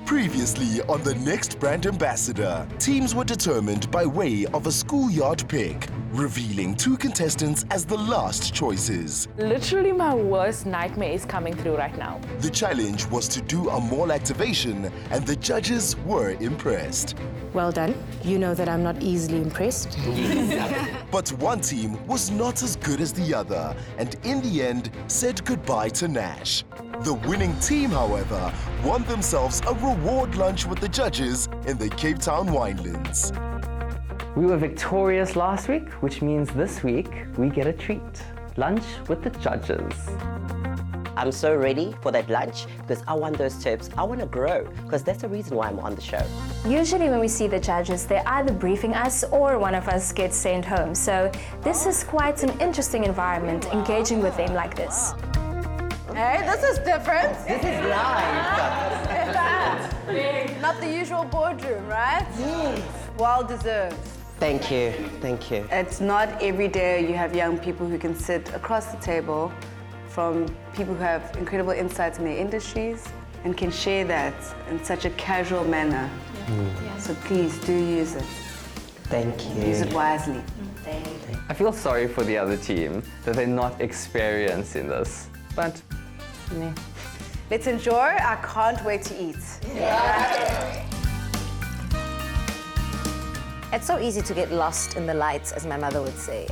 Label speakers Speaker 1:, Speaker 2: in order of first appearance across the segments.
Speaker 1: Previously on The Next Brand Ambassador, teams were determined by way of a schoolyard pick, revealing 2 contestants as the last choices.
Speaker 2: Literally my worst nightmare is coming through right now.
Speaker 1: The challenge was to do a mall activation, and the judges were impressed.
Speaker 3: Well done. You know that I'm not easily impressed.
Speaker 1: But one team was not as good as the other, and in the end said goodbye to Nash. The winning team, however, won themselves a reward lunch with the judges in the Cape Town Winelands.
Speaker 4: We were victorious last week, which means this week we get a treat. Lunch with the judges.
Speaker 5: I'm so ready for that lunch because I want those tips. I want to grow because that's the reason why I'm on the show.
Speaker 6: Usually when we see the judges, they're either briefing us or one of us gets sent home. So this is quite an interesting environment, engaging with them like this.
Speaker 7: Hey, this is different.
Speaker 5: This is live.
Speaker 7: Not the usual boardroom, right?
Speaker 5: Yes.
Speaker 7: Well deserved.
Speaker 5: Thank you. Thank you.
Speaker 7: It's not every day you have young people who can sit across the table from people who have incredible insights in their industries and can share that in such a casual manner. Yeah. So please do use it.
Speaker 5: Thank you.
Speaker 7: Use it wisely.
Speaker 4: I feel sorry for the other team that they're not experienced in this, but meh.
Speaker 7: Let's enjoy. I can't wait to eat. Yeah.
Speaker 8: It's so easy to get lost in the lights, as my mother would say.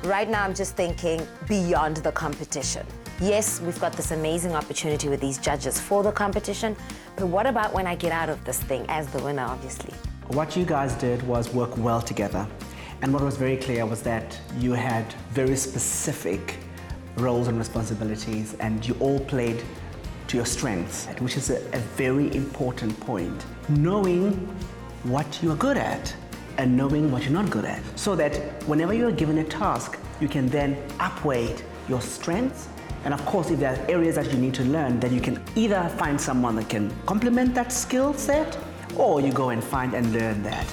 Speaker 8: Right now, I'm just thinking beyond the competition. Yes, we've got this amazing opportunity with these judges for the competition, but what about when I get out of this thing as the winner, obviously?
Speaker 9: What you guys did was work well together. And what was very clear was that you had very specific roles and responsibilities, and you all played to your strengths, which is a very important point. Knowing what you're good at and knowing what you're not good at, so that whenever you're given a task, you can then upweight your strengths. And of course, if there are areas that you need to learn, then you can either find someone that can complement that skill set, or you go and find and learn that.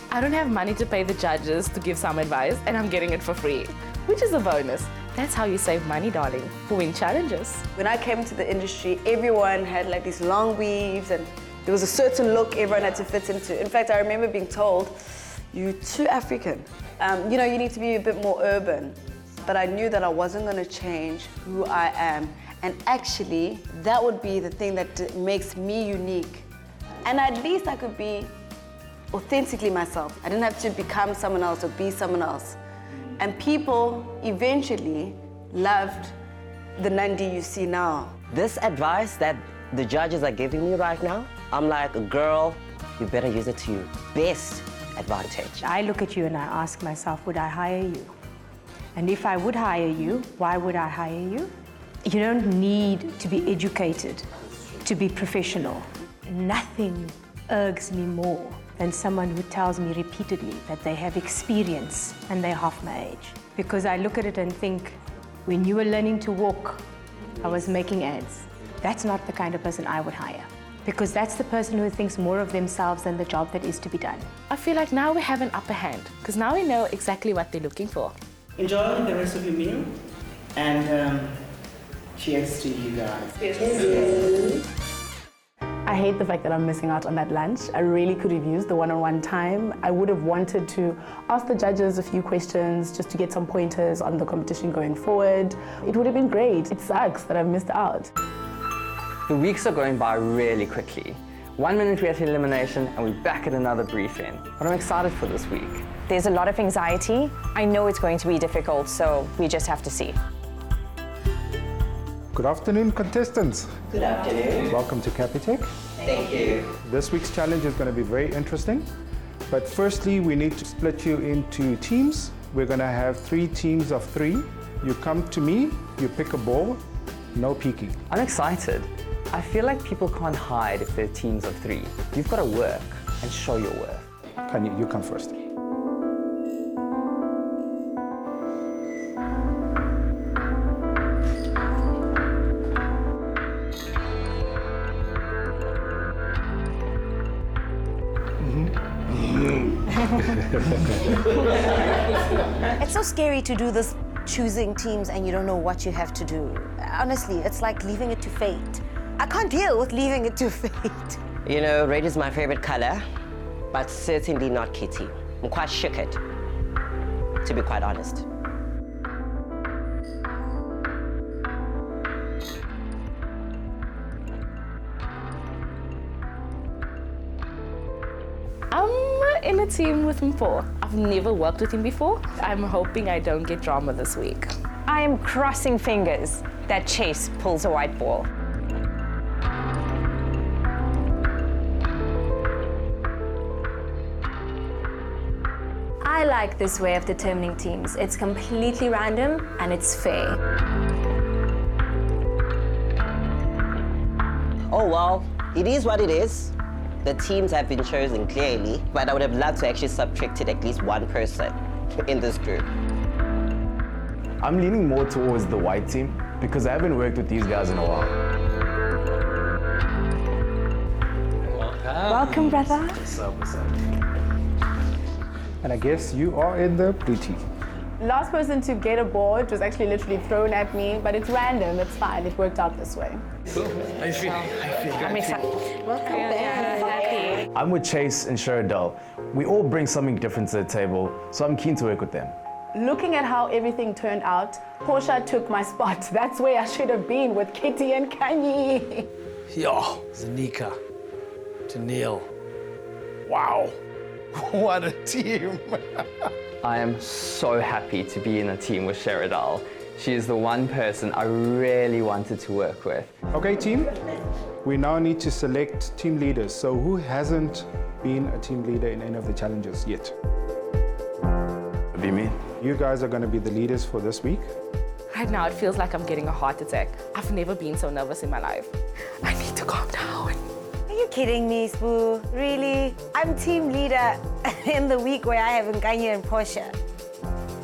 Speaker 2: I don't have money to pay the judges to give some advice, and I'm getting it for free, which is a bonus. That's how you save money, darling, for win challenges.
Speaker 7: When I came into the industry, everyone had like these long weaves and there was a certain look everyone had to fit into. In fact, I remember being told, you're too African. You know, you need to be a bit more urban. But I knew that I wasn't going to change who I am. And actually, that would be the thing that makes me unique. And at least I could be authentically myself. I didn't have to become someone else or be someone else. And people eventually loved the Nandi you see now.
Speaker 5: This advice that the judges are giving me right now, I'm like, girl, you better use it to your best advantage.
Speaker 3: I look at you and I ask myself, would I hire you? And if I would hire you, why would I hire you? You don't need to be educated to be professional. Nothing irks me more than someone who tells me repeatedly that they have experience and they're half my age. Because I look at it and think, when you were learning to walk, I was making ads. That's not the kind of person I would hire. Because that's the person who thinks more of themselves than the job that is to be done.
Speaker 2: I feel like now we have an upper hand, because now we know exactly what they're looking for.
Speaker 9: Enjoy the rest of your meal, and cheers to you guys. Cheers.
Speaker 10: I hate the fact that I'm missing out on that lunch. I really could have used the one-on-one time. I would have wanted to ask the judges a few questions just to get some pointers on the competition going forward. It would have been great. It sucks that I've missed out.
Speaker 4: The weeks are going by really quickly. 1 minute we have elimination and we're back at another briefing. But I'm excited for this week.
Speaker 11: There's a lot of anxiety. I know it's going to be difficult, so we just have to see.
Speaker 12: Good afternoon, contestants.
Speaker 5: Good afternoon.
Speaker 12: Welcome to Capitec.
Speaker 5: Thank you.
Speaker 12: This week's challenge is going to be very interesting. But firstly, we need to split you into teams. We're going to have 3 teams of 3. You come to me, you pick a ball, no peeking.
Speaker 4: I'm excited. I feel like people can't hide if they're teams of 3. You've got to work and show your worth.
Speaker 12: You come first.
Speaker 8: It's so scary to do this choosing teams and you don't know what you have to do. Honestly, it's like leaving it to fate. I can't deal with leaving it to fate.
Speaker 5: You know, red is my favorite color, but certainly not Kitty. I'm quite shook it, to be quite honest.
Speaker 2: I'm in a team with Mpho. I've never worked with him before. I'm hoping I don't get drama this week.
Speaker 11: I am crossing fingers that Chase pulls a white ball.
Speaker 6: I like this way of determining teams. It's completely random and it's fair.
Speaker 5: Oh well, it is what it is. The teams have been chosen clearly, but I would have loved to actually subtracted at least one person in this group.
Speaker 13: I'm leaning more towards the white team because I haven't worked with these guys in a while.
Speaker 10: Welcome, brother.
Speaker 13: What's up, what's up?
Speaker 12: And I guess you are in the blue team.
Speaker 10: Last person to get a board was actually literally thrown at me, but it's random, it's fine, it worked out this way.
Speaker 13: Cool. How you feeling?
Speaker 11: I'm excited.
Speaker 8: Welcome back.
Speaker 13: I'm with Chase and Sheradell. We all bring something different to the table, so I'm keen to work with them.
Speaker 10: Looking at how everything turned out, Portia took my spot. That's where I should have been with Kitty and Kanye.
Speaker 14: Yo, Zanika, Tennille. Wow, what a team.
Speaker 4: I am so happy to be in a team with Sheradell. She is the one person I really wanted to work with.
Speaker 12: Okay, team. We now need to select team leaders. So who hasn't been a team leader in any of the challenges yet?
Speaker 13: It'd be me.
Speaker 12: You guys are going to be the leaders for this week.
Speaker 2: Right now, it feels like I'm getting a heart attack. I've never been so nervous in my life. I need to calm down.
Speaker 8: Are you kidding me, Spoo? Really? I'm team leader in the week where I have Nkanye and Portia.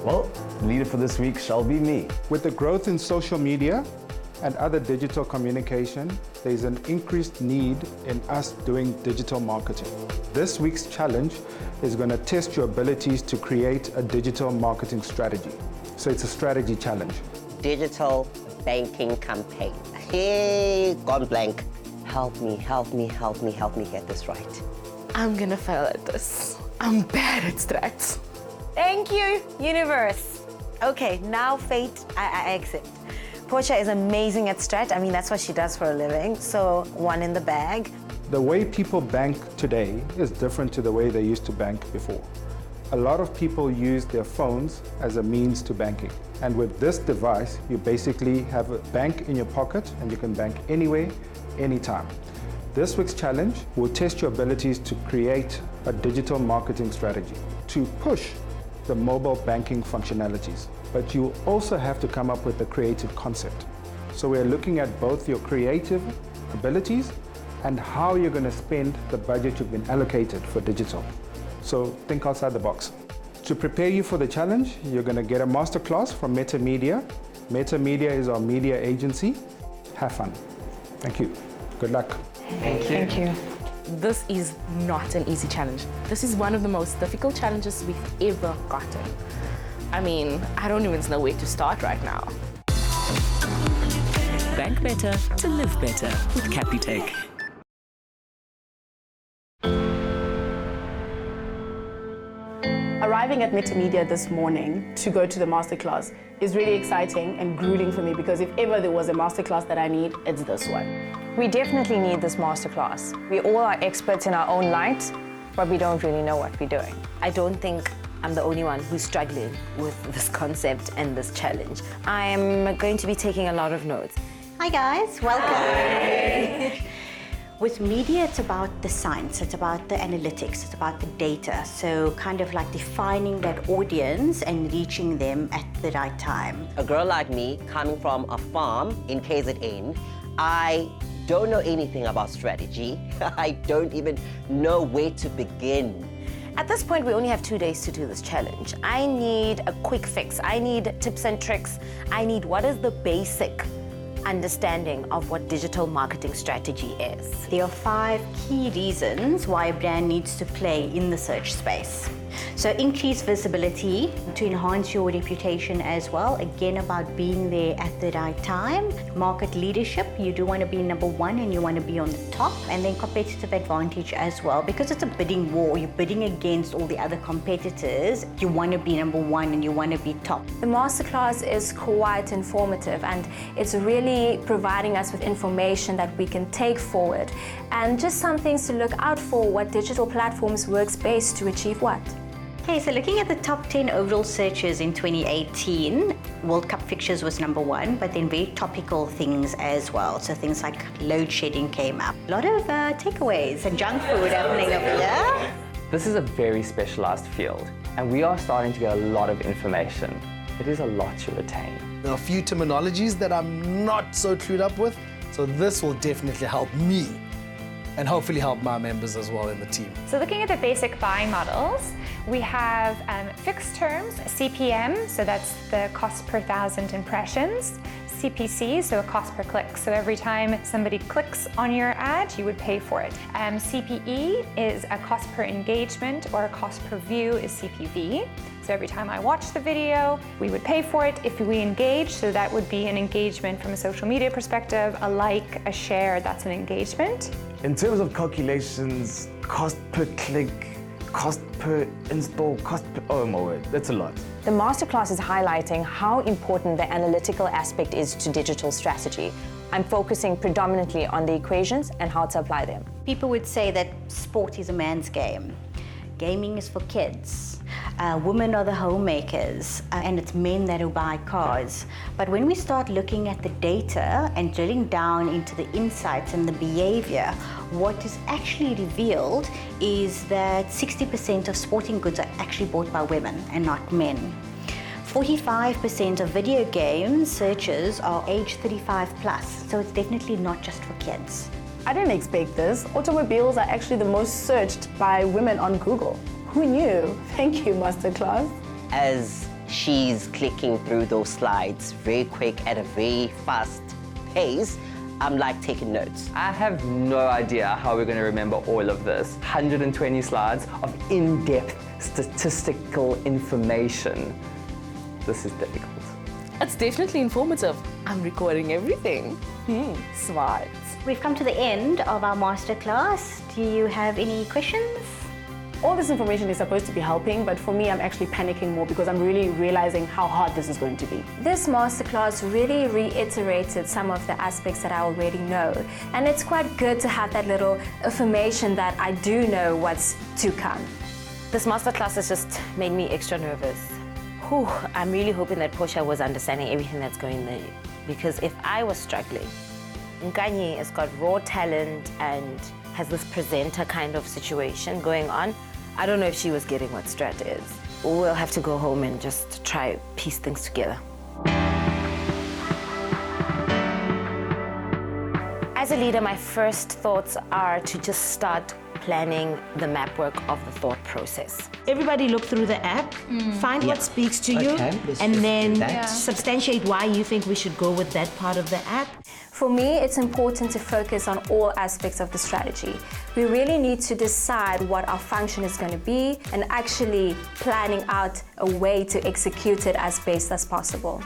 Speaker 13: Well, leader for this week shall be me.
Speaker 12: With the growth in social media and other digital communication, there's an increased need in us doing digital marketing. This week's challenge is going to test your abilities to create a digital marketing strategy. So it's a strategy challenge.
Speaker 5: Digital banking campaign. Hey, gone blank. Help me, help me, help me, help me get this right.
Speaker 2: I'm gonna fail at this. I'm bad at strats.
Speaker 8: Thank you, universe. Okay, now fate, I accept. Portia is amazing at strat. I mean, that's what she does for a living. So 1 in the bag.
Speaker 12: The way people bank today is different to the way they used to bank before. A lot of people use their phones as a means to banking. And with this device, you basically have a bank in your pocket and you can bank anywhere, anytime. This week's challenge will test your abilities to create a digital marketing strategy to push the mobile banking functionalities. But you also have to come up with a creative concept. So we're looking at both your creative abilities and how you're going to spend the budget you've been allocated for digital. So think outside the box. To prepare you for the challenge, you're going to get a masterclass from Meta Media. Meta Media is our media agency. Have fun. Thank you. Good luck.
Speaker 4: Thank you.
Speaker 11: Thank you.
Speaker 2: This is not an easy challenge. This is one of the most difficult challenges we've ever gotten. I mean, I don't even know where to start right now.
Speaker 15: Bank better to live better with Capitec.
Speaker 10: Arriving at Meta Media this morning to go to the masterclass is really exciting and grueling for me because if ever there was a masterclass that I need, it's this one.
Speaker 11: We definitely need this masterclass. We all are experts in our own light, but we don't really know what we're doing.
Speaker 8: I don't think I'm the only one who's struggling with this concept and this challenge. I'm going to be taking a lot of notes. Hi guys, welcome.
Speaker 16: With media, it's about the science, it's about the analytics, it's about the data. So kind of like defining that audience and reaching them at the right time.
Speaker 5: A girl like me, coming from a farm in KZN, I don't know anything about strategy. I don't even know where to begin.
Speaker 8: At this point, we only have 2 days to do this challenge. I need a quick fix. I need tips and tricks. I need what is the basic understanding of what digital marketing strategy is.
Speaker 16: There are 5 key reasons why a brand needs to play in the search space. So increase visibility to enhance your reputation as well. Again, about being there at the right time. Market leadership, you do want to be number 1 and you want to be on the top. And then competitive advantage as well. Because it's a bidding war, you're bidding against all the other competitors. You want to be number 1 and you want to be top.
Speaker 6: The masterclass is quite informative and it's really providing us with information that we can take forward. And just some things to look out for, what digital platforms works best to achieve what.
Speaker 16: Okay, so looking at the top 10 overall searches in 2018, World Cup fixtures was number 1, but then very topical things as well. So things like load shedding came up. A lot of takeaways and junk food happening over here.
Speaker 4: This is a very specialized field, and we are starting to get a lot of information. It is a lot to retain.
Speaker 14: There are a few terminologies that I'm not so clued up with, so this will definitely help me and hopefully help my members as well in the team.
Speaker 17: So looking at the basic buying models, we have fixed terms, CPM, so that's the cost per 1,000 impressions, CPC, so a cost per click. So every time somebody clicks on your ad, you would pay for it. CPE is a cost per engagement, or a cost per view is CPV. So every time I watch the video, we would pay for it if we engage. So that would be an engagement from a social media perspective, a like, a share, that's an engagement.
Speaker 13: In terms of calculations, cost per click, cost per install, cost per, oh my word, that's a lot.
Speaker 11: The masterclass is highlighting how important the analytical aspect is to digital strategy. I'm focusing predominantly on the equations and how to apply them.
Speaker 16: People would say that sport is a man's game. Gaming is for kids. Women are the homemakers, and it's men that will buy cars. But when we start looking at the data and drilling down into the insights and the behavior, what is actually revealed is that 60% of sporting goods are actually bought by women and not men. 45% of video game searches are age 35 plus, so it's definitely not just for kids.
Speaker 10: I didn't expect this. Automobiles are actually the most searched by women on Google. Who knew? Thank you, Masterclass.
Speaker 5: As she's clicking through those slides very quick at a very fast pace, I'm like taking notes.
Speaker 4: I have no idea how we're going to remember all of this. 120 slides of in-depth statistical information. This is difficult.
Speaker 2: It's definitely informative. I'm recording everything. Smart.
Speaker 16: We've come to the end of our masterclass. Do you have any questions?
Speaker 10: All this information is supposed to be helping, but for me, I'm actually panicking more because I'm really realizing how hard this is going to be.
Speaker 6: This masterclass really reiterated some of the aspects that I already know. And it's quite good to have that little affirmation that I do know what's to come.
Speaker 8: This masterclass has just made me extra nervous. Whew, I'm really hoping that Portia was understanding everything that's going there. Because if I was struggling, Nkanye has got raw talent and has this presenter kind of situation going on. I don't know if she was getting what strat is. We'll have to go home and just try piece things together. As a leader, my first thoughts are to just start planning the map work of the thought process.
Speaker 18: Everybody look through the app, find what speaks to you, and then substantiate why you think we should go with that part of the app.
Speaker 6: For me, it's important to focus on all aspects of the strategy. We really need to decide what our function is going to be and actually planning out a way to execute it as best as possible.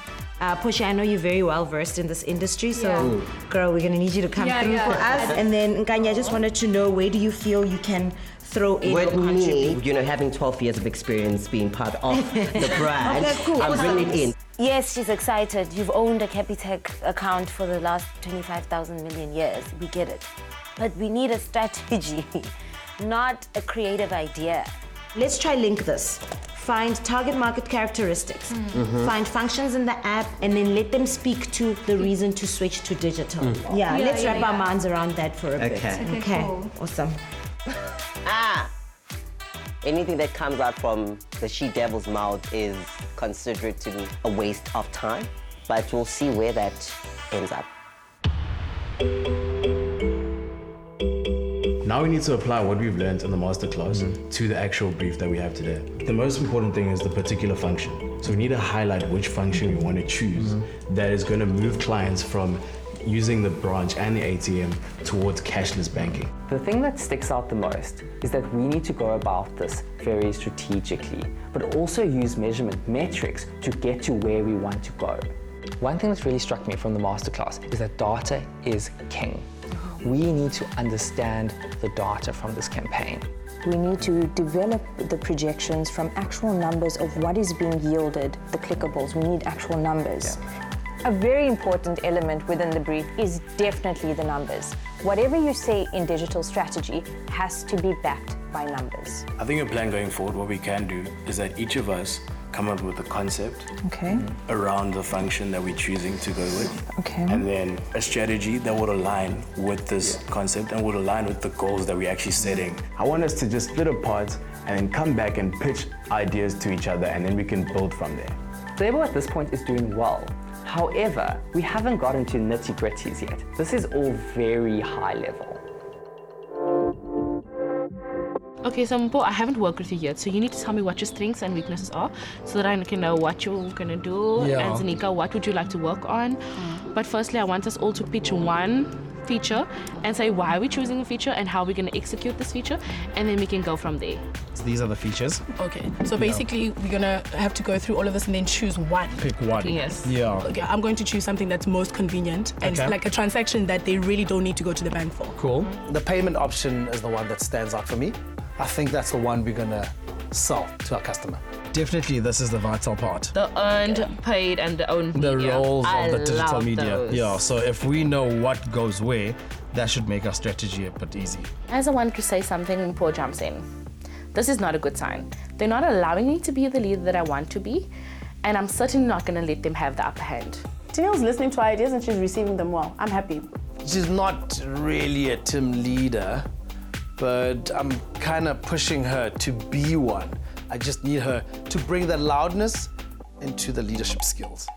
Speaker 18: Portia, I know you're very well versed in this industry, so girl, we're going to need you to come through for us. And then, Nkanye, I just wanted to know, where do you feel you can throw in
Speaker 5: With
Speaker 18: or contribute?
Speaker 5: me, you know, having 12 years of experience being part of the brand,
Speaker 18: Okay, cool.
Speaker 5: I'm bringing it in.
Speaker 8: Yes, she's excited. You've owned a Capitec account for the last 25,000 million years. We get it. But we need a strategy, not a creative idea.
Speaker 18: Let's try link this. find target market characteristics, find functions in the app, and then let them speak to the reason to switch to digital. Let's wrap our minds around that for a bit. Okay.
Speaker 5: Cool.
Speaker 18: Awesome.
Speaker 5: Anything that comes out from the she-devil's mouth is considered to be a waste of time, but we'll see where that ends up.
Speaker 19: Now we need to apply what we've learned in the masterclass to the actual brief that we have today. The most important thing is the particular function. So we need to highlight which function we want to choose that is going to move clients from using the branch and the ATM towards cashless banking.
Speaker 4: The thing that sticks out the most is that we need to go about this very strategically, but also use measurement metrics to get to where we want to go. One thing that's really struck me from the masterclass is that data is king. We need to understand the data from this campaign.
Speaker 11: We need to develop the projections from actual numbers of what is being yielded, the clickables. We need actual numbers. A very important element within the brief is definitely the numbers. Whatever you say in digital strategy has to be backed by numbers.
Speaker 19: I think a plan going forward, what we can do is that each of us come up with a concept around the function that we're choosing to go with. And then a strategy that would align with this concept and would align with the goals that we're actually setting. I want us to just split apart and then come back and pitch ideas to each other, and then we can build from there.
Speaker 4: Zebo at this point is doing well. However, we haven't gotten to nitty-gritties yet. This is all very high level.
Speaker 2: Okay, so Mpo, I haven't worked with you yet, so you need to tell me what your strengths and weaknesses are so that I can know what you're gonna do.
Speaker 14: Yeah.
Speaker 2: And Zanika, what would you like to work on? But firstly, I want us all to pitch one feature and say why we're choosing a feature and how we're gonna execute this feature, and then we can go from there.
Speaker 14: So these are the features.
Speaker 10: Okay, so basically we're gonna have to go through all of this and then choose one.
Speaker 14: Pick one.
Speaker 2: Yes.
Speaker 14: Yeah.
Speaker 10: Okay, I'm going to choose something that's most convenient and like a transaction that they really don't need to go to the bank for.
Speaker 14: Cool. The payment option is the one that stands out for me. I think that's the one we're gonna sell to our customer. Definitely, this is the vital part.
Speaker 2: The earned, paid, and the owned media.
Speaker 14: The roles
Speaker 2: I
Speaker 14: of the digital
Speaker 2: love
Speaker 14: media.
Speaker 2: those.
Speaker 14: Yeah, so if we know what goes where, that should make our strategy a bit easy.
Speaker 2: As I wanted to say something, Mpo jumps in. This is not a good sign. They're not allowing me to be the leader that I want to be, and I'm certainly not gonna let them have the upper hand.
Speaker 10: Tina's listening to our ideas and she's receiving them well. I'm happy.
Speaker 14: She's not really a team leader, but I'm kind of pushing her to be one. I just need her to bring that loudness into the leadership skills.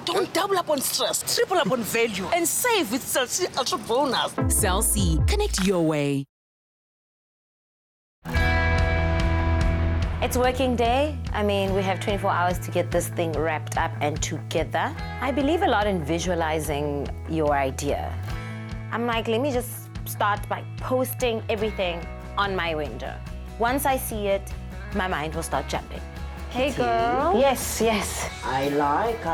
Speaker 20: Don't double up on stress, triple up on value, and save with Cell C Ultra Bonus.
Speaker 15: Cell C, connect your way.
Speaker 8: It's working day. I mean, we have 24 hours to get this thing wrapped up and together. I believe a lot in visualizing your idea. I'm like, let me just start by posting everything on my window. Once I see it, my mind will start jumping.
Speaker 6: Hey, girl.
Speaker 8: Yes, yes.
Speaker 5: I like.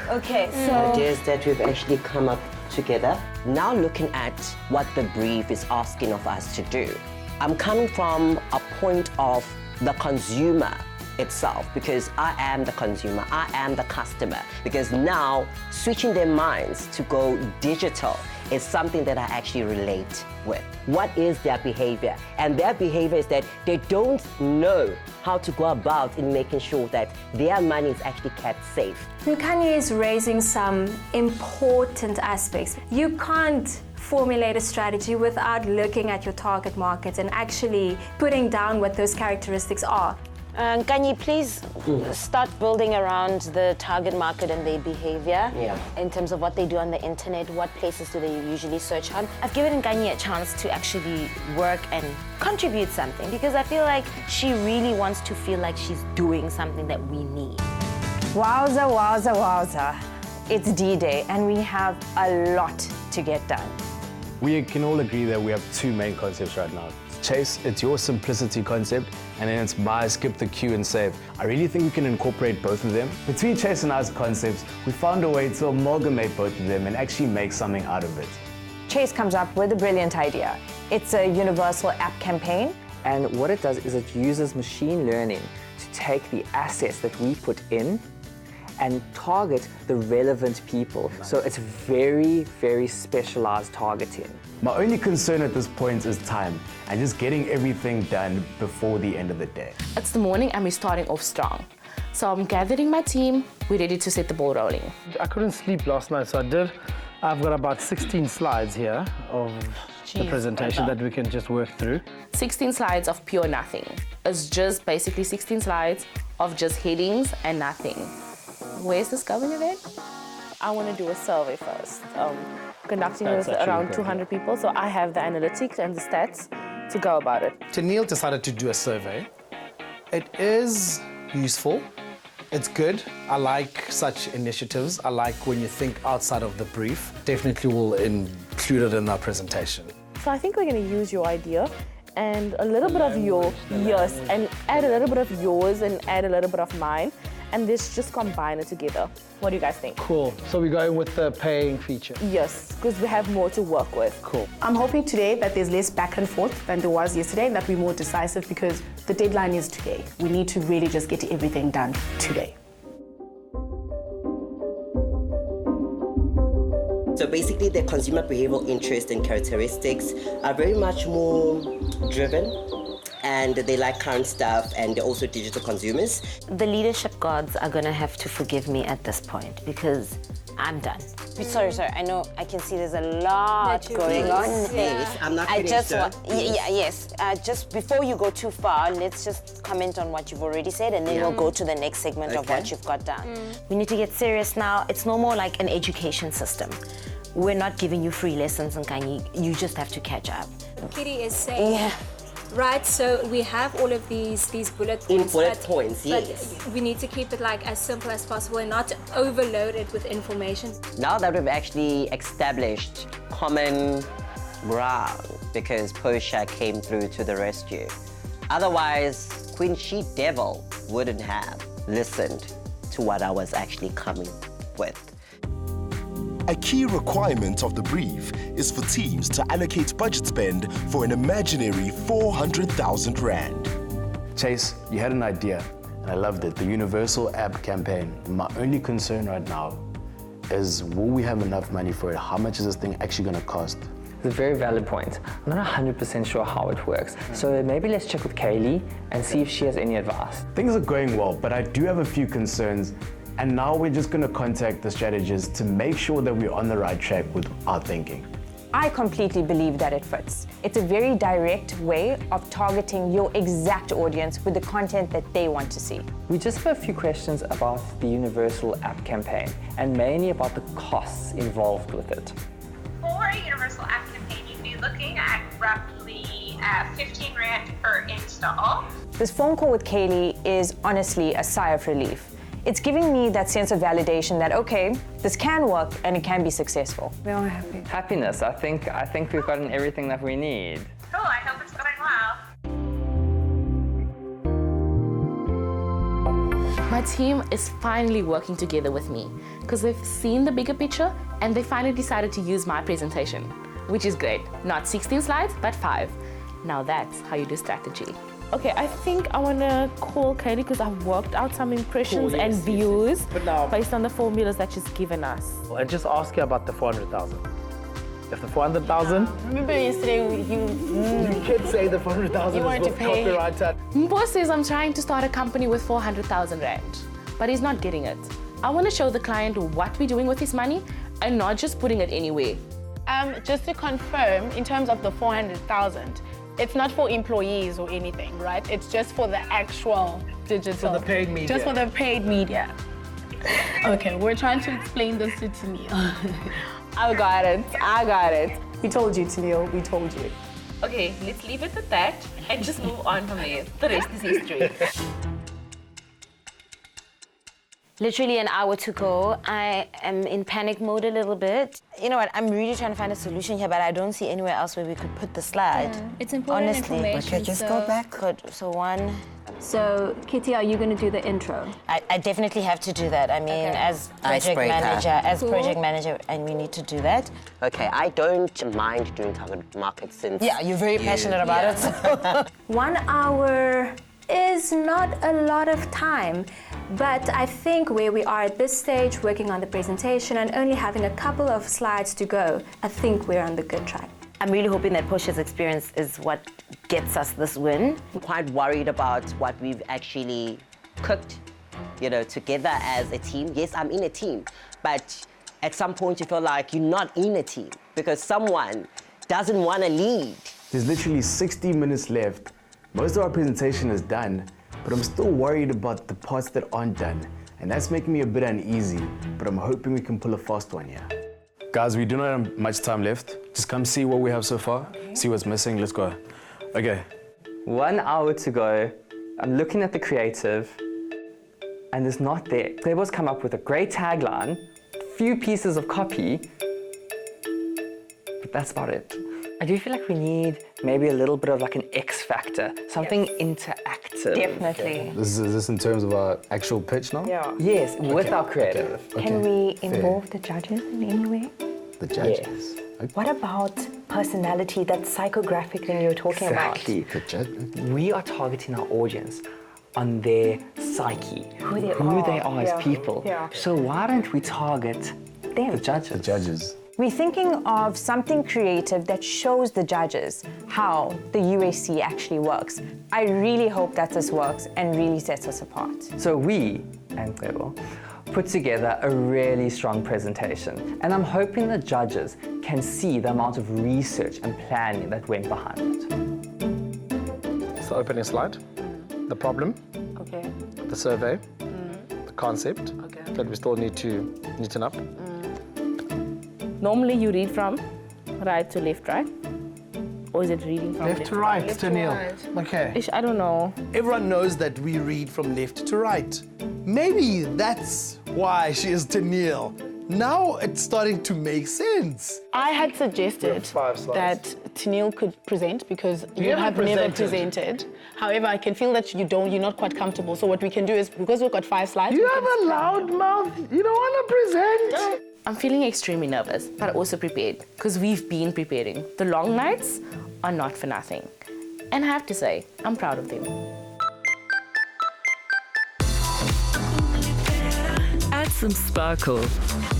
Speaker 6: Okay, so
Speaker 5: Ideas that we've actually come up together. Now looking at what the brief is asking of us to do. I'm coming from a point of the consumer itself, because I am the consumer, I am the customer. Because now switching their minds to go digital is something that I actually relate with. What is their behavior? And their behavior is that they don't know how to go about in making sure that their money is actually kept safe.
Speaker 6: Kanye is raising some important aspects. You can't formulate a strategy without looking at your target market and actually putting down what those characteristics are.
Speaker 8: Can you please start building around the target market and their behavior in terms of what they do on the internet, what places do they usually search on? I've given Kanye a chance to actually work and contribute something because I feel like she really wants to feel like she's doing something that we need.
Speaker 11: Wowza, wowza, wowza. It's D-Day and we have a lot to get done.
Speaker 19: We can all agree that we have two main concepts right now. Chase, it's your simplicity concept, and then it's buy, skip the queue, and save. I really think we can incorporate both of them. Between Chase and I's concepts, we found a way to amalgamate both of them and actually make something out of it.
Speaker 11: Chase comes up with a brilliant idea. It's a universal app campaign.
Speaker 4: And what it does is it uses machine learning to take the assets that we put in and target the relevant people. So it's very, very specialized targeting.
Speaker 13: My only concern at this point is time and just getting everything done before the end of the day.
Speaker 2: It's the morning and we're starting off strong. So I'm gathering my team, we're ready to set the ball rolling.
Speaker 14: I couldn't sleep last night, so I've got about 16 slides here of the presentation that we can just work through.
Speaker 2: 16 slides of pure nothing. It's just basically 16 slides of just headings and nothing. Where's this going again? I want to do a survey first. Conducting with around 200 people, so I have the analytics and the stats to go about it.
Speaker 14: Neil decided to do a survey. It is useful. It's good. I like such initiatives. I like when you think outside of the brief. Definitely will include it in our presentation.
Speaker 2: So I think we're going to use your idea and a little bit of your, yes, and add a little bit of yours and add a little bit of mine. And let's just combine it together. What do you guys think?
Speaker 14: Cool. So we're going with the paying feature?
Speaker 2: Yes, because we have more to work with.
Speaker 14: Cool.
Speaker 10: I'm hoping today that there's less back and forth than there was yesterday and that we're more decisive because the deadline is today. We need to really just get everything done today.
Speaker 5: So basically, their consumer behavioral interests and characteristics are very much more driven, and they like current stuff, and they're also digital consumers.
Speaker 8: The leadership gods are gonna have to forgive me at this point because I'm done. Sorry, I know I can see there's a lot going on.
Speaker 5: Yes, I'm not finished.
Speaker 8: Just before you go too far, let's just comment on what you've already said and then we'll go to the next segment of what you've got done. We need to get serious now. It's no more like an education system. We're not giving you free lessons, Nkanyi. You just have to catch up.
Speaker 6: Kitty is saying, right, so we have all of these bullet points.
Speaker 5: In bullet points, yes.
Speaker 6: But we need to keep it like as simple as possible and not overload it with information.
Speaker 5: Now that we've actually established common ground, because Portia came through to the rescue. Otherwise, Queen She Devil wouldn't have listened to what I was actually coming with.
Speaker 1: A key requirement of the brief is for teams to allocate budget spend for an imaginary 400,000 Rand.
Speaker 19: Chase, you had an idea, and I loved it, the Universal App campaign. My only concern right now is, will we have enough money for it? How much is this thing actually going to cost?
Speaker 4: It's a very valid point. I'm not 100% sure how it works. So maybe let's check with Kaylee and see if she has any advice.
Speaker 13: Things are going well, but I do have a few concerns. And now we're just going to contact the strategists to make sure that we're on the right track with our thinking.
Speaker 11: I completely believe that it fits. It's a very direct way of targeting your exact audience with the content that they want to see.
Speaker 4: We just have a few questions about the Universal App campaign and mainly about the costs involved with it.
Speaker 21: For a Universal App campaign, you'd be looking at roughly 15 Rand per install.
Speaker 11: This phone call with Kaylee is honestly a sigh of relief. It's giving me that sense of validation that, okay, this can work and it can be successful.
Speaker 10: We're all happy.
Speaker 4: Happiness. I think we've gotten everything that we need.
Speaker 21: Cool, I hope it's going well.
Speaker 2: My team is finally working together with me because they've seen the bigger picture and they finally decided to use my presentation, which is great. Not 16 slides, but 5. Now that's how you do strategy. Okay, I think I want to call Kaylee because I've worked out some impressions and views based on the formulas that she's given us.
Speaker 14: And just ask her about the 400,000. If the 400,000...
Speaker 10: Remember yesterday
Speaker 14: You kept saying the 400,000 is what copyrighted.
Speaker 2: Mbo says I'm trying to start a company with 400,000 Rand, but he's not getting it. I want to show the client what we're doing with his money and not just putting it anywhere.
Speaker 10: Just to confirm, in terms of the 400,000, it's not for employees or anything, right? It's just for the actual digital.
Speaker 14: For the paid media.
Speaker 10: Just for the paid media. Okay, we're trying to explain this to Tennille.
Speaker 2: I got it.
Speaker 10: We told you, Tennille, we told you.
Speaker 2: Okay, let's leave it at that and just move on from there. The rest is history.
Speaker 8: Literally an hour to go. I am in panic mode a little bit. You know what, I'm really trying to find a solution here, but I don't see anywhere else where we could put the slide.
Speaker 6: It's important information.
Speaker 5: Okay, just go back.
Speaker 8: Good, so one.
Speaker 6: So, Kitty, are you going to do the intro?
Speaker 8: I definitely have to do that. I mean, as project manager, and we need to do that.
Speaker 5: Okay, I don't mind doing target market since...
Speaker 8: Yeah, you're very passionate about it. So.
Speaker 3: 1 hour
Speaker 6: is not a lot of time, but I think where we are at this stage, working on the presentation and only having a couple of slides to go, I think we're on the good track.
Speaker 8: I'm really hoping that Portia's experience is what gets us this win.
Speaker 5: I'm quite worried about what we've actually cooked, you know, together as a team. Yes, I'm in a team, but at some point you feel like you're not in a team because someone doesn't want to lead.
Speaker 13: There's literally 60 minutes left. Most of our presentation is done, but I'm still worried about the parts that aren't done. And that's making me a bit uneasy, but I'm hoping we can pull a fast one here.
Speaker 19: Guys, we do not have much time left. Just come see what we have so far, see what's missing, let's go. Okay.
Speaker 4: 1 hour to go. I'm looking at the creative, and it's not there. Clebo's come up with a great tagline, few pieces of copy, but that's about it. I do feel like we need maybe a little bit of like an X factor, something interactive.
Speaker 11: Definitely.
Speaker 19: Is this in terms of our actual pitch now?
Speaker 11: Yeah.
Speaker 4: Yes, with our creative.
Speaker 19: Okay.
Speaker 11: Can we
Speaker 19: Fair.
Speaker 11: involve the judges in any way?
Speaker 19: The judges?
Speaker 4: Yes.
Speaker 11: What about personality, that psychographic thing you were talking
Speaker 4: Exactly.
Speaker 11: about?
Speaker 4: We are targeting our audience on their psyche,
Speaker 11: Who they are.
Speaker 4: as
Speaker 11: Yeah.
Speaker 4: people.
Speaker 11: Yeah.
Speaker 4: So why don't we target
Speaker 11: Them.
Speaker 4: the judges?
Speaker 19: The judges.
Speaker 11: We're thinking of something creative that shows the judges how the UAC actually works. I really hope that this works and really sets us apart.
Speaker 4: So we, and Clebo, put together a really strong presentation, and I'm hoping the judges can see the amount of research and planning that went behind it.
Speaker 14: So opening slide, the problem,
Speaker 2: Okay.
Speaker 14: the survey, the concept that we still need to neaten up.
Speaker 2: Normally you read from right to left, right? Or is it reading from
Speaker 14: Left to right,
Speaker 2: Left
Speaker 14: Danielle.
Speaker 2: right.
Speaker 14: Okay.
Speaker 2: Ish, I don't know.
Speaker 14: Everyone knows that we read from left to right. Maybe that's why she is Danielle. Now it's starting to make sense.
Speaker 10: I had suggested
Speaker 14: 5 slides.
Speaker 10: that Tennille could present because you
Speaker 14: haven't
Speaker 10: have never
Speaker 14: presented.
Speaker 10: presented. However, I can feel that you're not quite comfortable. So what we can do is, because we've got 5 slides,
Speaker 14: You have a loud mouth. You don't want to present.
Speaker 2: I'm feeling extremely nervous, but also prepared, because we've been preparing. The long nights are not for nothing. And I have to say, I'm proud of them.
Speaker 15: Add some sparkle.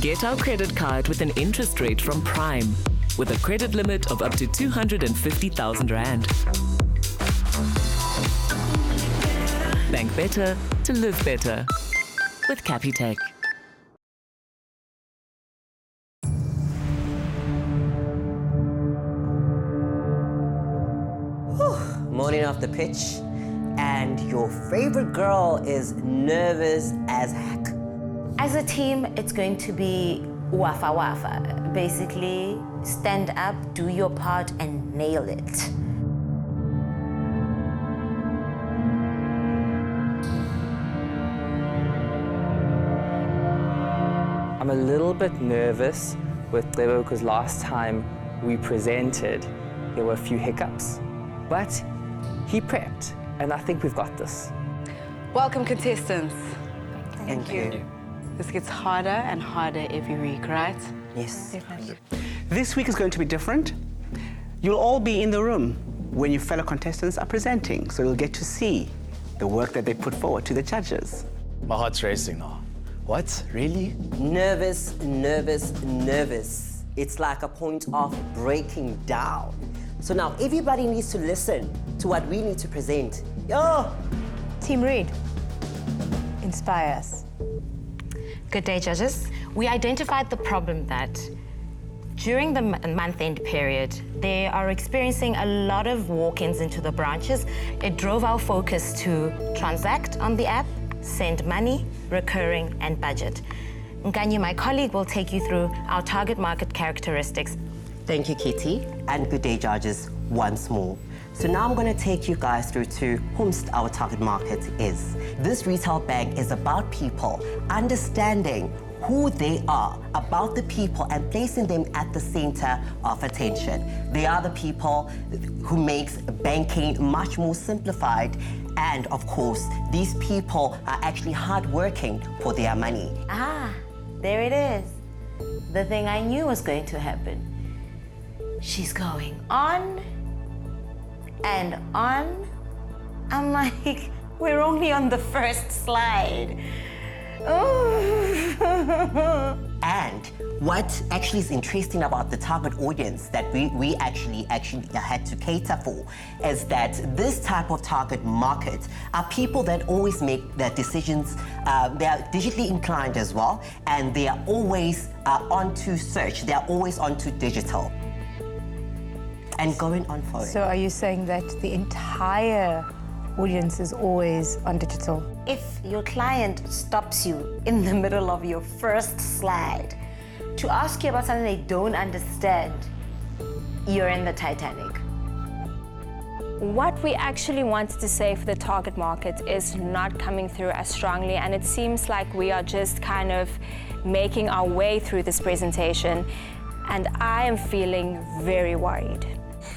Speaker 15: Get our credit card with an interest rate from Prime, with a credit limit of up to 250,000 Rand. Bank better to live better with Capitec.
Speaker 5: Morning off the pitch, and your favorite girl is nervous as heck.
Speaker 8: As a team, it's going to be wafa wafa. Basically, stand up, do your part, and nail it.
Speaker 4: I'm a little bit nervous with Clebo because last time we presented, there were a few hiccups, but he prepped, and I think we've got this.
Speaker 7: Welcome, contestants.
Speaker 5: Thank you.
Speaker 7: This gets harder and harder every week, right?
Speaker 5: Yes.
Speaker 7: Definitely.
Speaker 9: This week is going to be different. You'll all be in the room when your fellow contestants are presenting, so you'll get to see the work that they put forward to the judges.
Speaker 19: My heart's racing now. What? Really?
Speaker 5: Nervous, nervous, nervous. It's like a point of breaking down. So now everybody needs to listen to what we need to present. Yo!
Speaker 3: Team Reid, inspire us.
Speaker 8: Good day, judges. We identified the problem that during the month-end period, they are experiencing a lot of walk-ins into the branches. It drove our focus to transact on the app, send money, recurring, and budget. Nkanyi, my colleague, will take you through our target market characteristics.
Speaker 5: Thank you, Kitty, and good day, judges, once more. So now I'm going to take you guys through to whom our target market is. This retail bank is about people understanding who they are, about the people, and placing them at the center of attention. They are the people who makes banking much more simplified, and of course, these people are actually hardworking for their money.
Speaker 8: Ah, there it is. The thing I knew was going to happen. She's going on and on. I'm like,
Speaker 16: We're only on the first slide. Oh.
Speaker 5: And what actually is interesting about the target audience that we actually had to cater for is that this type of target market are people that always make their decisions, they are digitally inclined as well, and they are always onto search, they are always onto digital. And going on for it.
Speaker 3: So are you saying that the entire audience is always on digital?
Speaker 8: If your client stops you in the middle of your first slide to ask you about something they don't understand, you're in the Titanic.
Speaker 6: What we actually wanted to say for the target market is not coming through as strongly, and it seems like we are just kind of making our way through this presentation, and I am feeling very worried.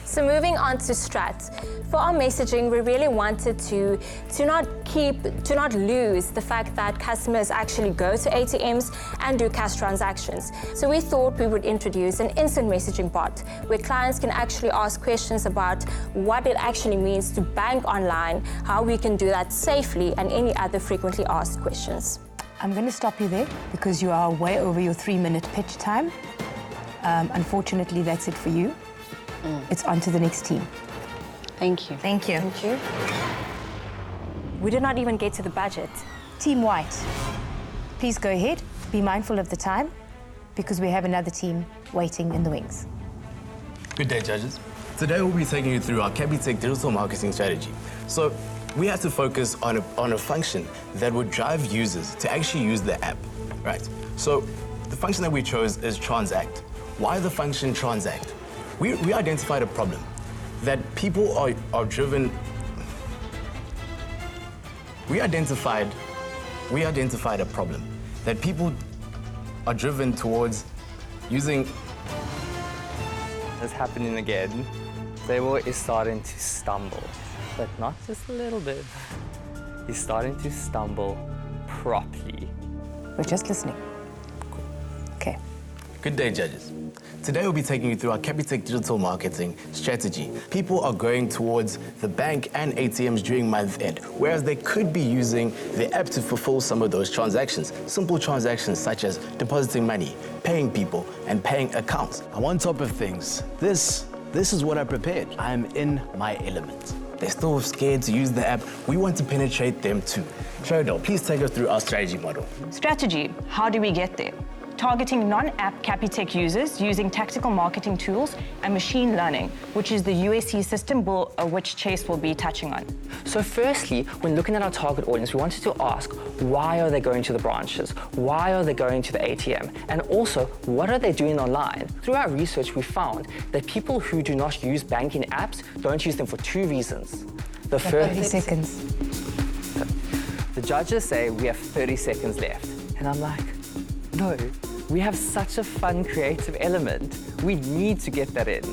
Speaker 6: So moving on to Strat. For our messaging, we really wanted to not lose the fact that customers actually go to ATMs and do cash transactions. So we thought we would introduce an instant messaging bot where clients can actually ask questions about what it actually means to bank online, how we can do that safely, and any other frequently asked questions.
Speaker 3: I'm going to stop you there because you are way over your 3-minute pitch time. Unfortunately, that's it for you. It's on to the next team.
Speaker 7: Thank you.
Speaker 8: Thank you.
Speaker 6: Thank you. We did not even get to the budget.
Speaker 3: Team White, please go ahead. Be mindful of the time because we have another team waiting in the wings.
Speaker 13: Good day, judges. Today we'll be taking you through our Capitec digital marketing strategy. So we had to focus on a function that would drive users to actually use the app, right? So the function that we chose is transact. Why the function transact? We identified a problem that people are driven. We identified a problem that people are driven towards using.
Speaker 4: It's happening again. Sable is starting to stumble, but not just a little bit. He's starting to stumble properly.
Speaker 3: We're just listening. Okay.
Speaker 13: Good day, judges. Today we'll be taking you through our Capitec digital marketing strategy. People are going towards the bank and ATMs during month end, whereas they could be using the app to fulfill some of those transactions. Simple transactions such as depositing money, paying people, and paying accounts.
Speaker 14: And on top of things, this is what I prepared. I'm in my element.
Speaker 13: They're still scared to use the app. We want to penetrate them too. Cheryl, please take us through our strategy model.
Speaker 11: Strategy, how do we get there? Targeting non-app Capitec users using tactical marketing tools and machine learning, which is the USC system which Chase will be touching on.
Speaker 4: So firstly, when looking at our target audience, we wanted to ask, why are they going to the branches? Why are they going to the ATM? And also, what are they doing online? Through our research, we found that people who do not use banking apps don't use them for 2 reasons. The first
Speaker 3: 30 seconds.
Speaker 4: The judges say we have 30 seconds left. And I'm like, no, we have such a fun, creative element. We need to get that in.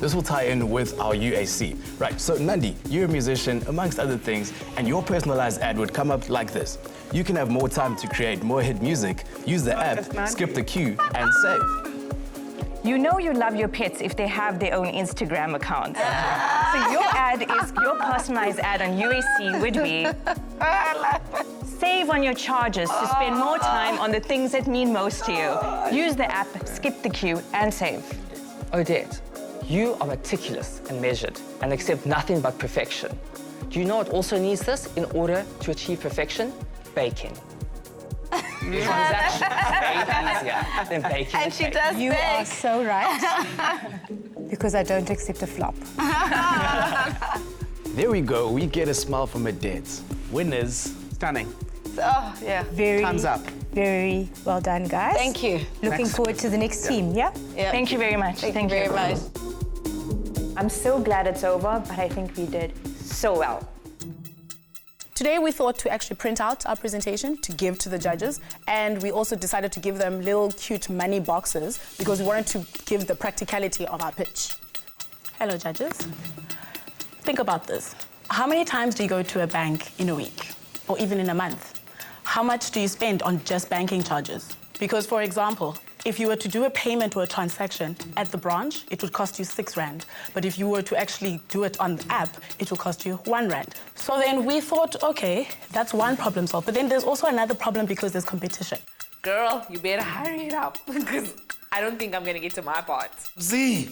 Speaker 13: This will tie in with our UAC. Right, so Nandi, you're a musician, amongst other things, and your personalized ad would come up like this. You can have more time to create more hit music, use the app, skip the queue, and save.
Speaker 11: You know you love your pets if they have their own Instagram account. So your ad is, your personalized ad on UAC would be, save on your charges to spend more time on the things that mean most to you. Use the app, skip the queue, and save.
Speaker 4: Odette, you are meticulous and measured and accept nothing but perfection. Do you know what also needs this in order to achieve perfection? Baking. Transaction way easier than baking.
Speaker 3: And she does You are so right. Because I don't accept a flop.
Speaker 14: There we go. We get a smile from Odette. Winners. Stunning.
Speaker 7: Oh, yeah.
Speaker 3: Very,
Speaker 14: Thumbs up.
Speaker 3: Very well done, guys.
Speaker 7: Thank you.
Speaker 3: Looking forward to the next team, yeah?
Speaker 7: Yeah.
Speaker 11: Thank you very much.
Speaker 7: Thank you very much.
Speaker 11: I'm so glad it's over, but I think we did so well.
Speaker 10: Today we thought to actually print out our presentation to give to the judges, and we also decided to give them little cute money boxes because we wanted to give the practicality of our pitch. Hello judges. Think about this. How many times do you go to a bank in a week or even in a month? How much do you spend on just banking charges? Because for example,
Speaker 12: If you were to do a payment or a transaction at the branch, it would cost you 6 Rand. But if you were to actually do it on the app, it will cost you 1 Rand. So then we thought, okay, that's one problem solved. But then there's also another problem because there's competition.
Speaker 2: Girl, you better hurry it up because I don't think I'm gonna get to my part.
Speaker 14: Z,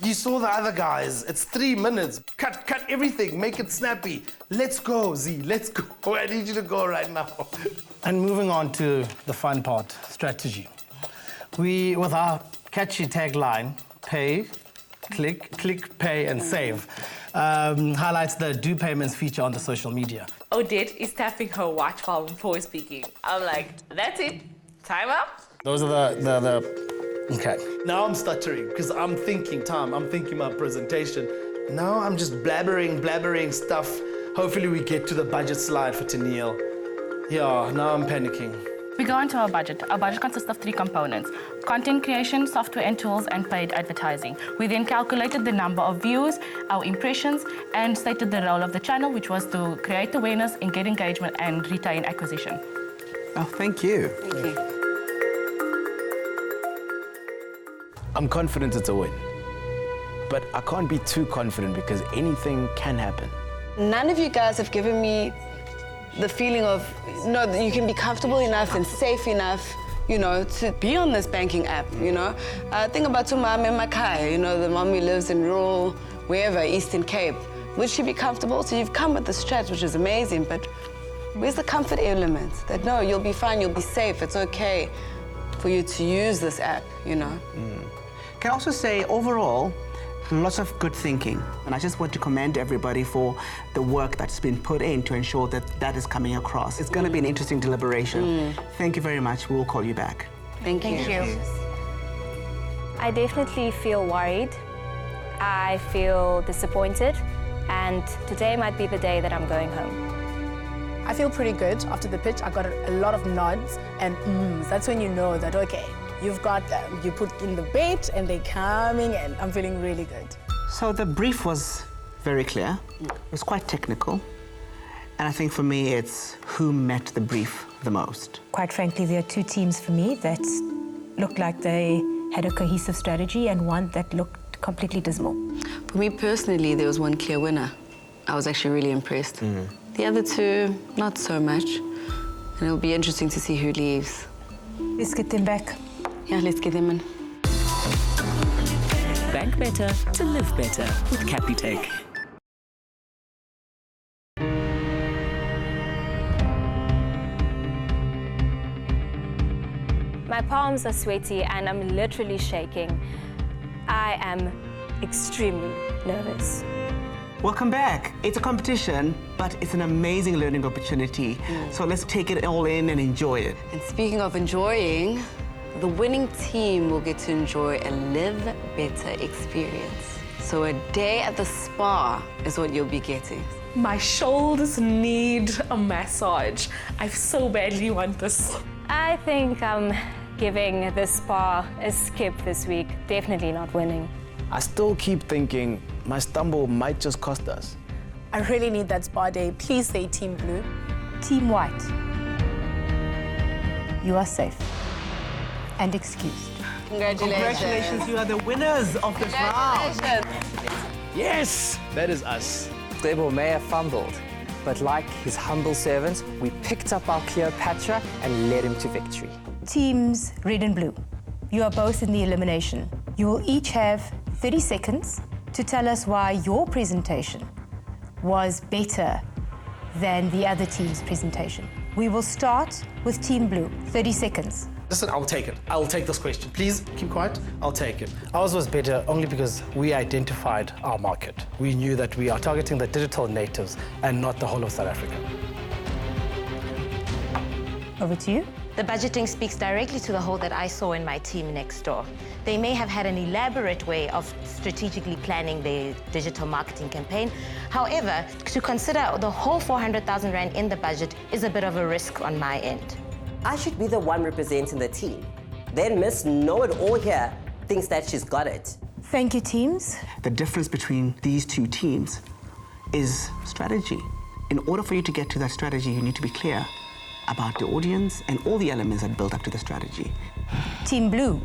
Speaker 14: you saw the other guys. It's 3 minutes. Cut everything. Make it snappy. Let's go, Z. Let's go. I need you to go right now. And moving on to the fun part, strategy. We, with our catchy tagline, pay, click, pay, and save, highlights the do payments feature on the social media.
Speaker 2: Odette is tapping her watch while before speaking. I'm like, that's it. Time up.
Speaker 14: Those are the okay. Now I'm stuttering because I'm thinking, Tom, I'm thinking my presentation. Now I'm just blabbering stuff. Hopefully we get to the budget slide for Tennille. Yeah, now I'm panicking.
Speaker 2: We go into our budget. Our budget consists of 3 components: content creation, software and tools, and paid advertising. We then calculated the number of views, our impressions, and stated the role of the channel, which was to create awareness, get engagement, and retain acquisition.
Speaker 9: Oh, thank you.
Speaker 2: Thank you.
Speaker 13: I'm confident it's a win. But I can't be too confident because anything can happen.
Speaker 7: None of you guys have given me the feeling of, no, you can be comfortable enough and safe enough, you know, to be on this banking app, you know. Think about your mom in Makai, you know, the mom who lives in rural, wherever, Eastern Cape. Would she be comfortable? So you've come with the strat, which is amazing, but where's the comfort element? That, no, you'll be fine, you'll be safe, it's okay for you to use this app, you know.
Speaker 9: Can I also say, overall, lots of good thinking. And I just want to commend everybody for the work that's been put in to ensure that that is coming across. It's going to be an interesting deliberation. Thank you very much. We'll call you back.
Speaker 7: Thank you.
Speaker 6: Thank you. I definitely feel worried. I feel disappointed. And today might be the day that I'm going home.
Speaker 12: I feel pretty good after the pitch. I got a lot of nods and mms. That's when you know that, okay, you've got them. You put in the bait and they're coming and I'm feeling really good.
Speaker 9: So the brief was very clear. It was quite technical. And I think for me, it's who met the brief the most.
Speaker 3: Quite frankly, there are 2 teams for me that looked like they had a cohesive strategy and one that looked completely dismal.
Speaker 7: For me personally, there was one clear winner. I was actually really impressed. The other 2, not so much. And it'll be interesting to see who leaves.
Speaker 3: Let's get them back.
Speaker 7: Yeah, let's get them in.
Speaker 15: Bank better to live better with Capitec.
Speaker 6: My palms are sweaty and I'm literally shaking. I am extremely nervous.
Speaker 9: Welcome back. It's a competition, but it's an amazing learning opportunity. So let's take it all in and enjoy it.
Speaker 7: And speaking of enjoying, the winning team will get to enjoy a live better experience. So a day at the spa is what you'll be getting.
Speaker 2: My shoulders need a massage. I so badly want this.
Speaker 6: I think I'm giving the spa a skip this week. Definitely not winning.
Speaker 13: I still keep thinking my stumble might just cost us.
Speaker 12: I really need that spa day. Please say Team Blue.
Speaker 3: Team White. You are safe and excused.
Speaker 9: Congratulations, you are the winners of this round.
Speaker 13: Yes, that is us.
Speaker 4: Debo may have fumbled, but like his humble servants, we picked up our Cleopatra and led him to victory.
Speaker 3: Teams Red and Blue. You are both in the elimination. You will each have 30 seconds to tell us why your presentation was better than the other team's presentation. We will start with Team Blue. 30 seconds.
Speaker 14: Listen, I'll take it. I'll take this question. Please keep quiet. I'll take it. Ours was better only because we identified our market. We knew that we are targeting the digital natives and not the whole of South Africa.
Speaker 3: Over to you.
Speaker 8: The budgeting speaks directly to the hole that I saw in my team next door. They may have had an elaborate way of strategically planning their digital marketing campaign. However, to consider the whole 400,000 Rand in the budget is a bit of a risk on my end.
Speaker 5: I should be the one representing the team. Then Miss Know-It-All here thinks that she's got it.
Speaker 3: Thank you, teams.
Speaker 9: The difference between these 2 teams is strategy. In order for you to get to that strategy, you need to be clear about the audience and all the elements that build up to the strategy.
Speaker 3: Team Blue,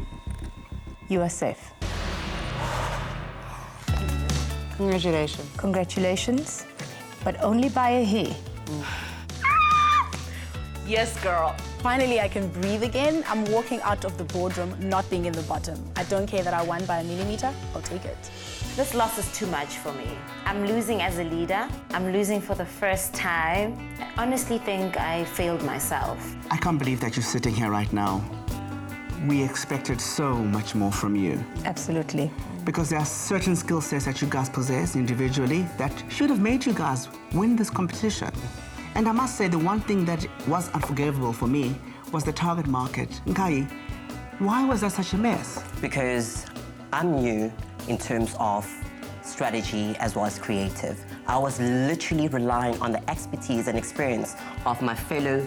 Speaker 3: you are safe.
Speaker 7: Congratulations.
Speaker 3: Congratulations, but only by a hair.
Speaker 12: Yes, girl. Finally, I can breathe again. I'm walking out of the boardroom not being in the bottom. I don't care that I won by a millimeter. I'll take it.
Speaker 8: This loss is too much for me. I'm losing as a leader. I'm losing for the first time. I honestly think I failed myself.
Speaker 9: I can't believe that you're sitting here right now. We expected so much more from you.
Speaker 3: Absolutely.
Speaker 9: Because there are certain skill sets that you guys possess individually that should have made you guys win this competition. And I must say, the one thing that was unforgivable for me was the target market. Nkai, why was that such a mess?
Speaker 5: Because I'm new in terms of strategy as well as creative. I was literally relying on the expertise and experience of my fellow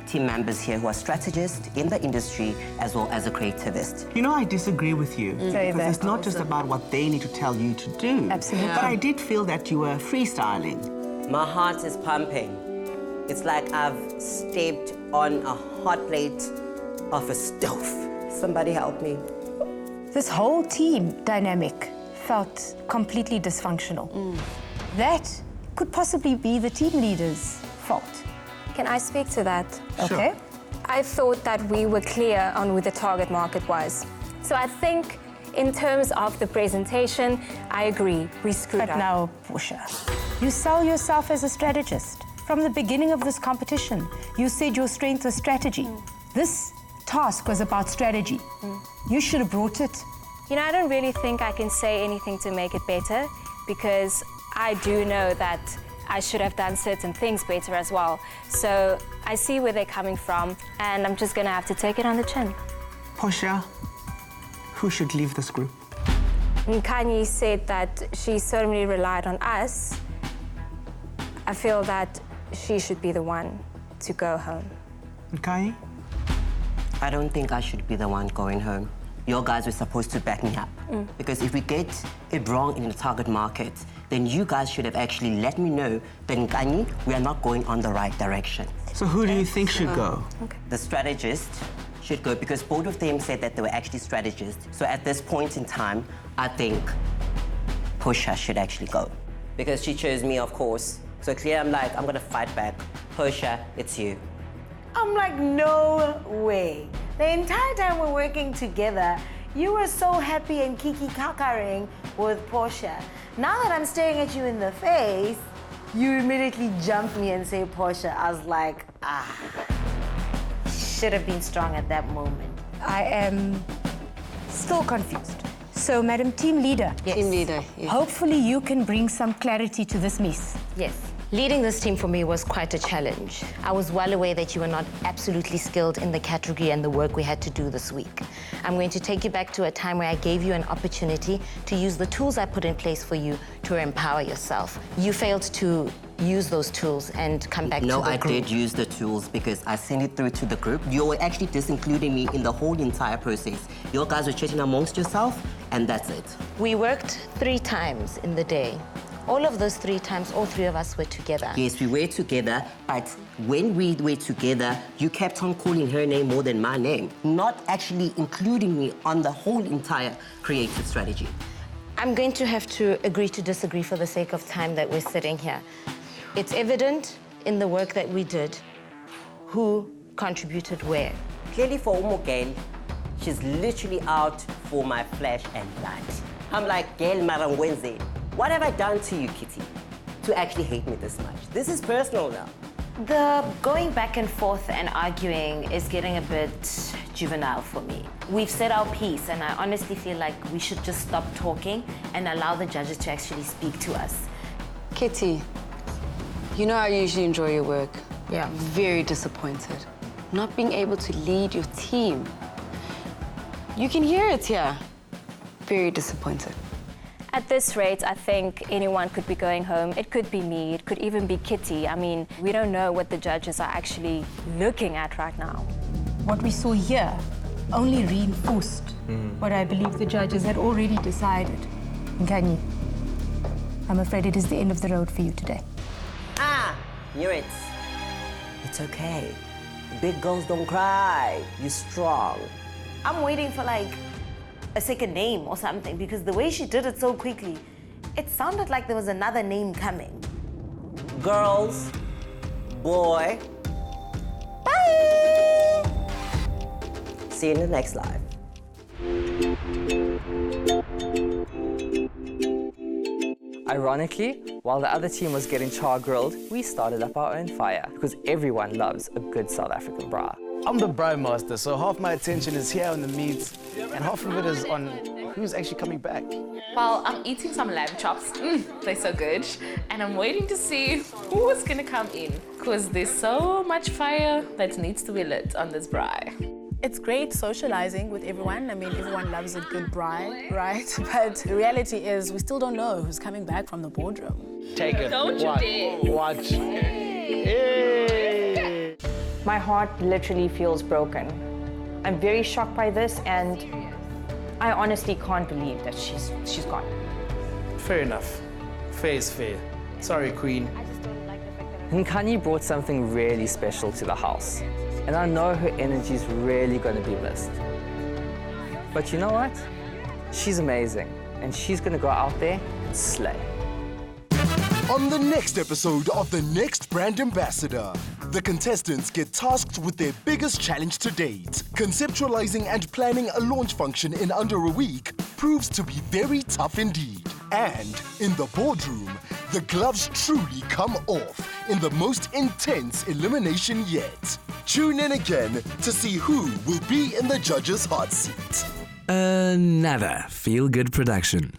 Speaker 5: team members here who are strategists in the industry as well as a creativist.
Speaker 9: You know, I disagree with you. Because it's not just about what they need to tell you to do.
Speaker 3: Absolutely.
Speaker 9: But I did feel that you were freestyling.
Speaker 5: My heart is pumping. It's like I've stepped on a hot plate of a stove. Somebody help me.
Speaker 3: This whole team dynamic felt completely dysfunctional. That could possibly be the team leader's fault.
Speaker 6: Can I speak to that?
Speaker 3: Okay.
Speaker 6: I thought that we were clear on who the target market was. So I think in terms of the presentation, I agree, we screwed up.
Speaker 3: But now, Portia, you sell yourself as a strategist. From the beginning of this competition, you said your strength was strategy. This task was about strategy. You should have brought it.
Speaker 6: You know, I don't really think I can say anything to make it better because I do know that I should have done certain things better as well. So I see where they're coming from and I'm just gonna have to take it on the chin.
Speaker 9: Portia, who should leave this group?
Speaker 6: Kanye said that she certainly relied on us. I feel that she should be the one to go home.
Speaker 9: Okay.
Speaker 5: I don't think I should be the one going home. Your guys were supposed to back me up. Because if we get it wrong in the target market, then you guys should have actually let me know that in Kanye, we are not going on the right direction.
Speaker 9: So who do you think should go?
Speaker 5: The strategist should go because both of them said that they were actually strategists. So at this point in time, I think Portia should actually go. Because she chose me, of course. So clear, I'm like, I'm gonna fight back. Portia, it's you.
Speaker 8: I'm like, no way. The entire time we're working together, you were so happy and kiki-kakaring with Portia. Now that I'm staring at you in the face, you immediately jump me and say Portia. I was like, should have been strong at that moment.
Speaker 3: I am still confused. So, Madam Team Leader.
Speaker 8: Yes.
Speaker 7: Team leader. Yeah.
Speaker 3: Hopefully you can bring some clarity to this mess.
Speaker 8: Yes. Leading this team for me was quite a challenge. I was well aware that you were not absolutely skilled in the category and the work we had to do this week. I'm going to take you back to a time where I gave you an opportunity to use the tools I put in place for you to empower yourself. You failed to use those tools and come back to the group.
Speaker 5: No, I did use the tools because I sent it through to the group. You were actually disincluding me in the whole entire process. You guys were chatting amongst yourself, and that's it.
Speaker 8: We worked 3 times in the day. All of those 3 times, all 3 of us were together.
Speaker 5: Yes, we were together, but when we were together, you kept on calling her name more than my name, not actually including me on the whole entire creative strategy.
Speaker 8: I'm going to have to agree to disagree for the sake of time that we're sitting here. It's evident in the work that we did who contributed where.
Speaker 5: Clearly for Umugel, she's literally out for my flesh and blood. I'm like, Gail Marangwenze, what have I done to you, Kitty, to actually hate me this much? This is personal now.
Speaker 8: The going back and forth and arguing is getting a bit juvenile for me. We've said our piece, and I honestly feel like we should just stop talking and allow the judges to actually speak to us.
Speaker 7: Kitty, you know I usually enjoy your work.
Speaker 8: Yeah.
Speaker 7: Very disappointed. Not being able to lead your team. You can hear it here. Very disappointed.
Speaker 6: At this rate, I think anyone could be going home. It could be me, it could even be Kitty. I mean, we don't know what the judges are actually looking at right now.
Speaker 3: What we saw here only reinforced what I believe the judges had already decided. Nkanyi, I'm afraid it is the end of the road for you today.
Speaker 5: Knew it. It's okay. Big girls don't cry. You're strong.
Speaker 8: I'm waiting for like a second name or something because the way she did it so quickly, it sounded like there was another name coming.
Speaker 5: Girls, boy, bye! See you in the next live.
Speaker 4: Ironically, while the other team was getting char grilled, we started up our own fire because everyone loves a good South African braai.
Speaker 14: I'm the braai master, so half my attention is here on the meats, and half of it is on who's actually coming back.
Speaker 2: Well, I'm eating some lamb chops. They're so good. And I'm waiting to see who's gonna come in because there's so much fire that needs to be lit on this braai.
Speaker 12: It's great socializing with everyone. I mean, everyone loves a good braai, right? But the reality is we still don't know who's coming back from the boardroom.
Speaker 14: Take it.
Speaker 2: Don't you dare.
Speaker 14: Watch. Hey.
Speaker 11: My heart literally feels broken. I'm very shocked by this, and I honestly can't believe that she's gone.
Speaker 14: Fair enough. Fair is fair. Sorry, Queen.
Speaker 4: Nkani brought something really special to the house, and I know her energy is really going to be missed. But you know what? She's amazing, and she's going to go out there and slay.
Speaker 1: On the next episode of The Next Brand Ambassador, the contestants get tasked with their biggest challenge to date. Conceptualizing and planning a launch function in under a week proves to be very tough indeed. And in the boardroom, the gloves truly come off in the most intense elimination yet. Tune in again to see who will be in the judges' hot seat.
Speaker 17: Another feel-good production.